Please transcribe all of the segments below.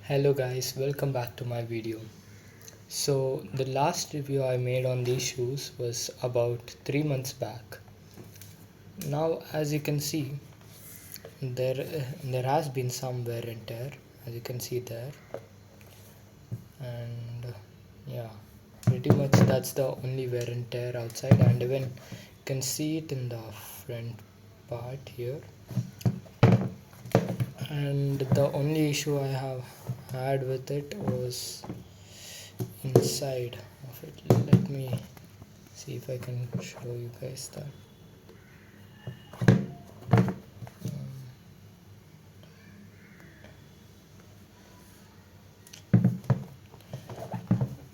Hello guys, welcome back to my video. So the last review I made on these shoes was about 3 months back. Now as you can see, there has been some wear and tear, as you can see there, and yeah, pretty much that's the only wear and tear outside, and even you can see it in the front part here. And the only issue I have had with it was inside of it. Let me see if I can show you guys that.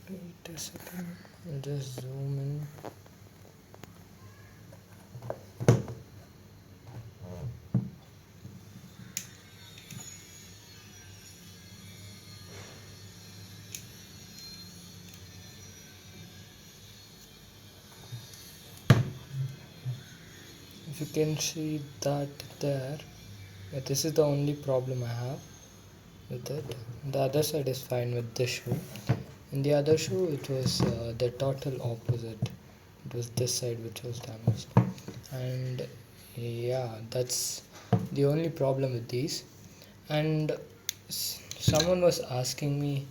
Wait a second, I'll just zoom in. If you can see that there, this is the only problem I have with it. The other side is fine with this shoe. In the other shoe, it was the total opposite. It was this side which was damaged, and yeah, that's the only problem with these. And someone was asking me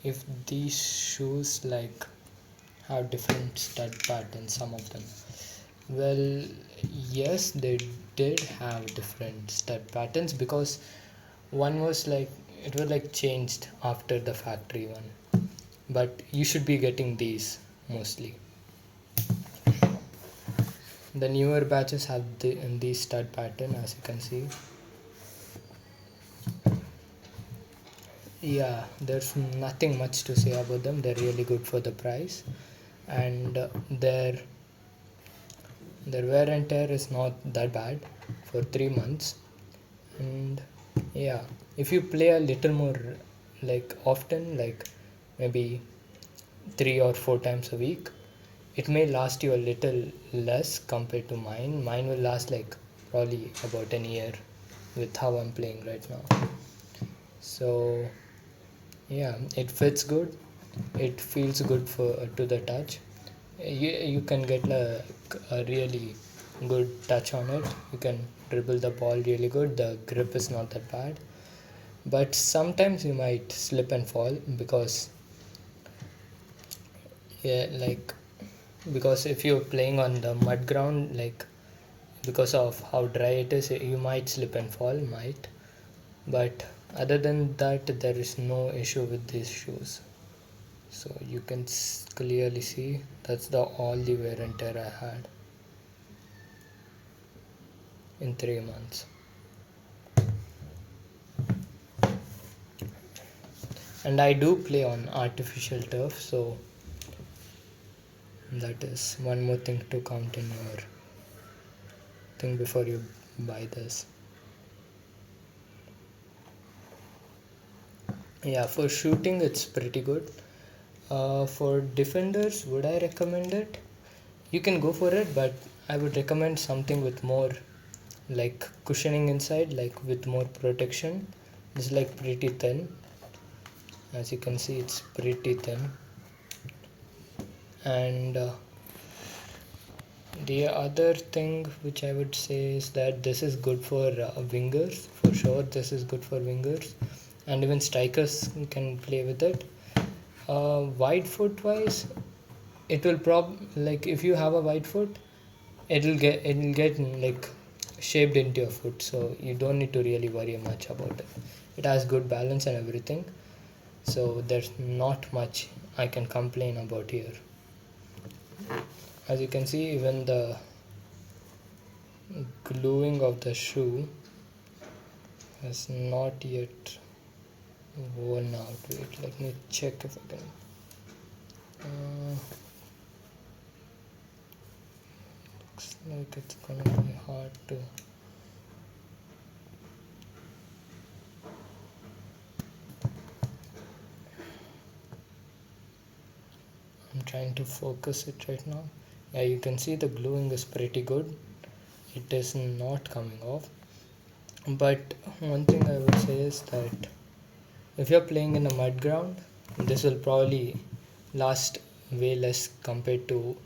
if these shoes have different stud patterns, some of them. Well, yes, they did have different stud patterns because one was it was changed after the factory one, but you should be getting these mostly. The newer batches have these stud pattern, as you can see. Yeah, there's nothing much to say about them. They're really good for the price, and their wear and tear is not that bad for 3 months. And yeah, if you play a little more often, maybe 3 or 4 times a week, it may last you a little less compared to mine will last probably about an year with how I'm playing right now. So yeah, it fits good, it feels good for to the touch. You can get a really good touch on it. You can dribble the ball really good. The grip is not that bad, but sometimes you might slip and fall because yeah, because if you're playing on the mud ground, because of how dry it is, you might slip and fall, might. But other than that, there is no issue with these shoes. So you can clearly see that's the all the wear and tear I had in 3 months. And I do play on artificial turf, so that is one more thing to count in your thing before you buy this. Yeah, for shooting it's pretty good. For defenders, would I recommend it? You can go for it, but I would recommend something with more cushioning inside, with more protection. It's pretty thin. As you can see, it's pretty thin. And the other thing which I would say is that this is good for wingers. For sure, this is good for wingers, and even strikers can play with it. Wide foot wise, it will if you have a wide foot, it'll get shaped into your foot, so you don't need to really worry much about it. It has good balance and everything, so there's not much I can complain about here. As you can see, even the gluing of the shoe has not yet worn out. Wait, let me check if I can. Looks like it's gonna be hard to. I'm trying to focus it right now. Yeah, you can see the gluing is pretty good. It is not coming off. But one thing I would say is that If you're playing in a mud ground, this will probably last way less compared to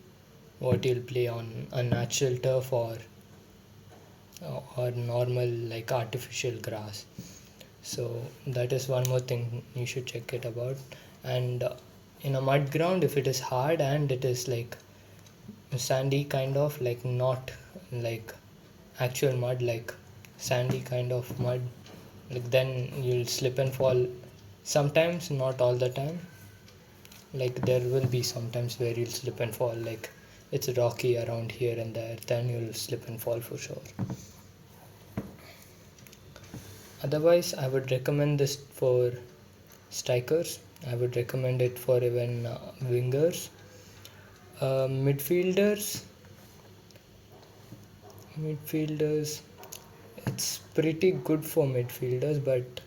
what you'll play on a natural turf or normal like artificial grass. So that is one more thing you should check it about. And in a mud ground, if it is hard and it is like sandy kind of, like not like actual mud, like sandy kind of mud, like then you'll slip and fall sometimes, not all the time. Like there will be sometimes where you'll slip and fall, like it's rocky around here and there, then you'll slip and fall for sure. Otherwise, I would recommend this for strikers. I would recommend it for even wingers. Midfielders, it's pretty good for midfielders, but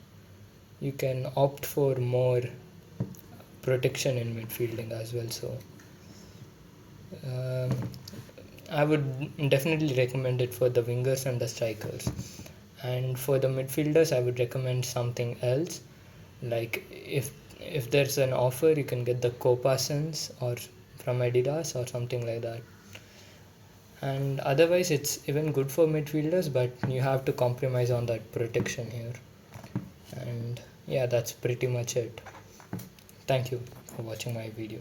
you can opt for more protection in midfielding as well. So um, I would definitely recommend it for the wingers and the strikers. And for the midfielders, I would recommend something else. Like if there's an offer, you can get the Copasons or from Adidas or something like that. And otherwise, it's even good for midfielders, but you have to compromise on that protection here. And yeah, that's pretty much it. Thank you for watching my video.